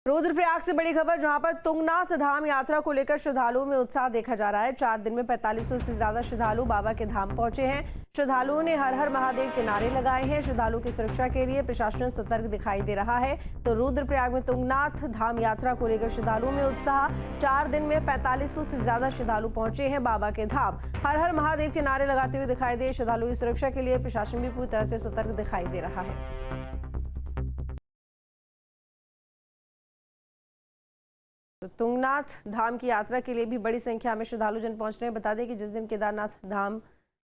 रुद्रप्रयाग से बड़ी खबर, जहां पर तुंगनाथ धाम यात्रा को लेकर श्रद्धालुओं में उत्साह देखा जा रहा है। 4 दिन में 4500 से ज्यादा श्रद्धालु बाबा के धाम पहुंचे हैं। श्रद्धालुओं ने हर हर महादेव के नारे लगाए हैं। श्रद्धालुओं की सुरक्षा के लिए प्रशासन सतर्क दिखाई दे रहा है। तो रुद्रप्रयाग में तुंगनाथ धाम यात्रा को लेकर श्रद्धालुओं में उत्साह। 4 दिन में 4500 से ज्यादा श्रद्धालु पहुंचे हैं बाबा के धाम। हर हर महादेव के नारे लगाते हुए दिखाई दे। श्रद्धालुओं की सुरक्षा के लिए प्रशासन भी पूरी तरह से सतर्क दिखाई दे रहा है। तो तुंगनाथ धाम की यात्रा के लिए भी बड़ी संख्या में श्रद्धालु जन पहुंच रहे हैं। बता दें कि जिस दिन केदारनाथ धाम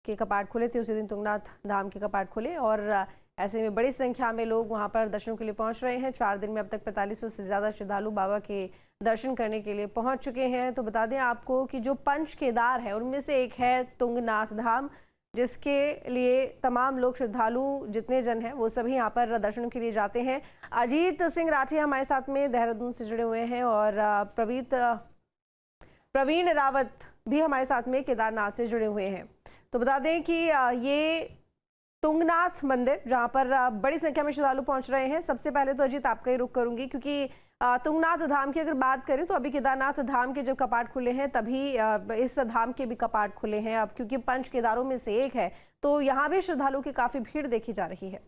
के कपाट खुले थे, उसी दिन तुंगनाथ धाम के कपाट खुले और ऐसे में बड़ी संख्या में लोग वहां पर दर्शनों के लिए पहुंच रहे हैं। 4 दिन में अब तक 4500 से ज्यादा श्रद्धालु बाबा के दर्शन करने के लिए पहुंच चुके हैं। तो बता दें आपको कि जो पंच केदार है उनमें से एक है तुंगनाथ धाम, जिसके लिए तमाम लोग श्रद्धालु जितने जन हैं वो सभी यहाँ पर दर्शन के लिए जाते हैं। अजीत सिंह राठी हमारे साथ में देहरादून से जुड़े हुए हैं और प्रवीण रावत भी हमारे साथ में केदारनाथ से जुड़े हुए हैं। तो बता दें कि ये तुंगनाथ मंदिर जहाँ पर बड़ी संख्या में श्रद्धालु पहुँच रहे हैं। सबसे पहले तो अजीत आपका ही रुख करूंगी, क्योंकि तुंगनाथ धाम की अगर बात करें तो अभी केदारनाथ धाम के जब कपाट खुले हैं तभी इस धाम के भी कपाट खुले हैं। अब क्योंकि पंच केदारों में से एक है तो यहाँ भी श्रद्धालुओं की काफी भीड़ देखी जा रही है।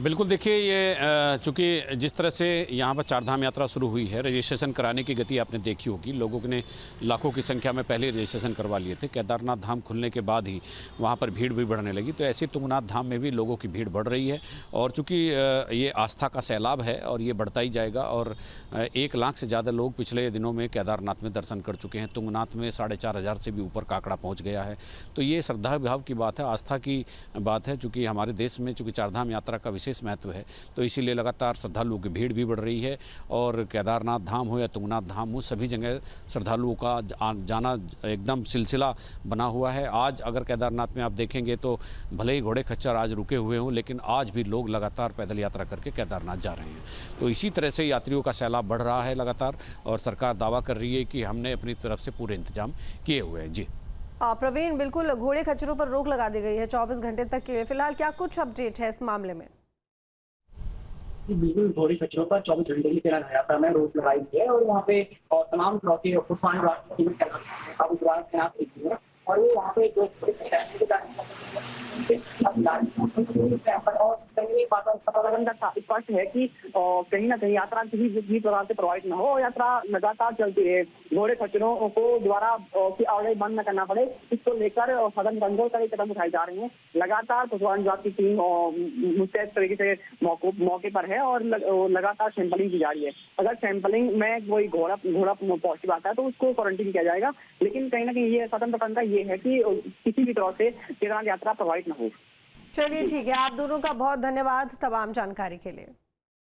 बिल्कुल, देखिए ये चूँकि जिस तरह से यहाँ पर चारधाम यात्रा शुरू हुई है, रजिस्ट्रेशन कराने की गति आपने देखी होगी। लोगों ने लाखों की संख्या में पहले रजिस्ट्रेशन करवा लिए थे। केदारनाथ धाम खुलने के बाद ही वहाँ पर भीड़ भी बढ़ने लगी। तो ऐसे तुंगनाथ धाम में भी लोगों की भीड़ बढ़ रही है और चूँकि ये आस्था का सैलाब है और ये बढ़ता ही जाएगा। और 1 लाख से ज़्यादा लोग पिछले दिनों में केदारनाथ में दर्शन कर चुके हैं। तुंगनाथ में 4500 से भी ऊपर का आंकड़ा पहुँच गया है। तो ये श्रद्धा भाव की बात है, आस्था की बात है। चूँकि हमारे देश में चूँकि चारधाम यात्रा का विशेष महत्व है, तो इसीलिए लगातार श्रद्धालुओं की भीड़ भी बढ़ रही है। और केदारनाथ धाम हो या तुंगनाथ धाम हो, सभी जगह श्रद्धालुओं का जाना एकदम सिलसिला बना हुआ है। आज अगर केदारनाथ में आप देखेंगे तो भले ही घोड़े खच्चर आज रुके हुए हों, लेकिन आज भी लोग लगातार पैदल यात्रा करके केदारनाथ जा रहे हैं। तो इसी तरह से यात्रियों का सैलाब बढ़ रहा है लगातार और सरकार दावा कर रही है कि हमने अपनी तरफ से पूरे इंतजाम किए हुए हैं। जी प्रवीण, बिल्कुल घोड़े खच्चरों पर रोक लगा दी गई है 24 घंटे तक के लिए। फिलहाल क्या कुछ अपडेट है इस मामले में? बिल्कुल, घोड़े खच्चरों पर 24 घंटे की यात्रा में रोक लगाई गई है और वहाँ पे तमाम चौकी तैनात की गई है। और ये यहाँ पे जो स्पष्ट है कि कहीं ना कहीं यात्रा किसी भी प्रकार से प्रभावित न हो और यात्रा लगातार चलती रहे। घोड़े खच्चरों को द्वारा आवाजाही बंद न करना पड़े, इसको लेकर सदन कंट्रोल का कदम उठाए जा रहे हैं। लगातार प्रशासन विभाग की टीम मुस्तैद तरीके से मौके पर है और लगातार सैंपलिंग की जा रही है। अगर सैंपलिंग में कोई घोड़ा पॉजिटिव आता है तो उसको क्वारंटीन किया जाएगा। लेकिन कहीं ना कहीं ये सदन प्रबंधन का ये है कि किसी भी तरह से केदारनाथ यात्रा प्रभावित न हो। चलिए ठीक है, आप दोनों का बहुत धन्यवाद तमाम जानकारी के लिए।